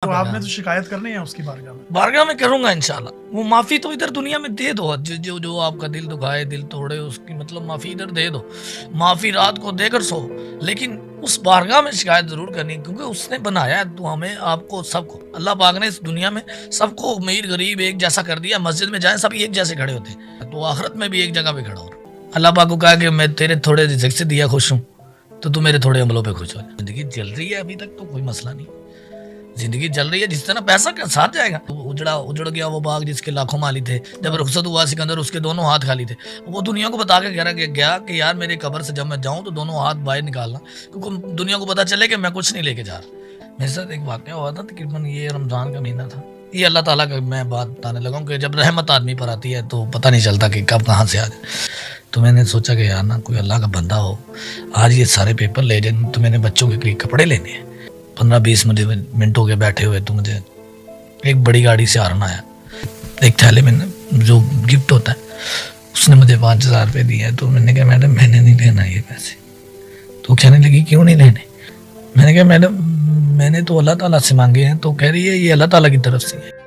تو آپ نے تو شکایت کرنی ہے اس کی بارگاہ میں کروں گا انشاءاللہ. وہ معافی تو ادھر دنیا میں دے دو, جو آپ کا دل دکھائے, دل توڑے, اس کی مطلب معافی ادھر دے دو. معافی رات کو دے کر سو, لیکن اس بارگاہ میں شکایت ضرور کرنی, کیونکہ اس نے بنایا ہے تو ہمیں, آپ کو, سب کو. اللہ پاک نے اس دنیا میں سب کو امیر غریب ایک جیسا کر دیا. مسجد میں جائیں سب ایک جیسے کھڑے ہوتے ہیں, تو آخرت میں بھی ایک جگہ پہ کھڑا ہو. اللہ پاک کو کہا کہ میں تیرے تھوڑے رزق سے دیا خوش ہوں, تو میرے تھوڑے عملوں پہ خوش ہو. زندگی چل رہی ہے ابھی تک تو کوئی مسئلہ نہیں. زندگی چل رہی ہے, جس طرح پیسہ ساتھ جائے گا. اجڑ گیا وہ باغ جس کے لاکھوں مالی تھے. جب رخصت ہوا سکندر, اس کے دونوں ہاتھ خالی تھے. وہ دنیا کو بتا کے گیا کہ یار میرے قبر سے جب میں جاؤں تو دونوں ہاتھ باہر نکالنا, کیونکہ دنیا کو پتا چلے کہ میں کچھ نہیں لے کے جا رہا. میرے ساتھ ایک واقعہ ہوا تھا, تقریباً یہ رمضان کا مہینہ تھا. یہ اللہ تعالیٰ کا میں بات بتانے لگا ہوں کہ جب رحمت آدمی پر آتی ہے تو پتہ نہیں چلتا کہ کب کہاں سے آ جائے. تو میں نے سوچا کہ یار نا کوئی اللہ کا بندہ ہو, آج یہ سارے پیپر لے جائیں. تو میں نے بچوں کے کپڑے لینے ہیں. 15-20 منٹ ہو گئے بیٹھے ہوئے, تو مجھے ایک بڑی گاڑی سے ہارن آیا. ایک تھیلے میں جو گفٹ ہوتا ہے, اس نے مجھے 5000 روپے دیا ہے. تو میں نے کہا میڈم میں نے نہیں لینا یہ پیسے. تو کہنے لگی کیوں نہیں لینے. میں نے کہا میڈم میں نے تو اللہ تعالیٰ سے مانگے ہیں. تو کہہ رہی ہے یہ اللہ تعالیٰ کی طرف سے ہے.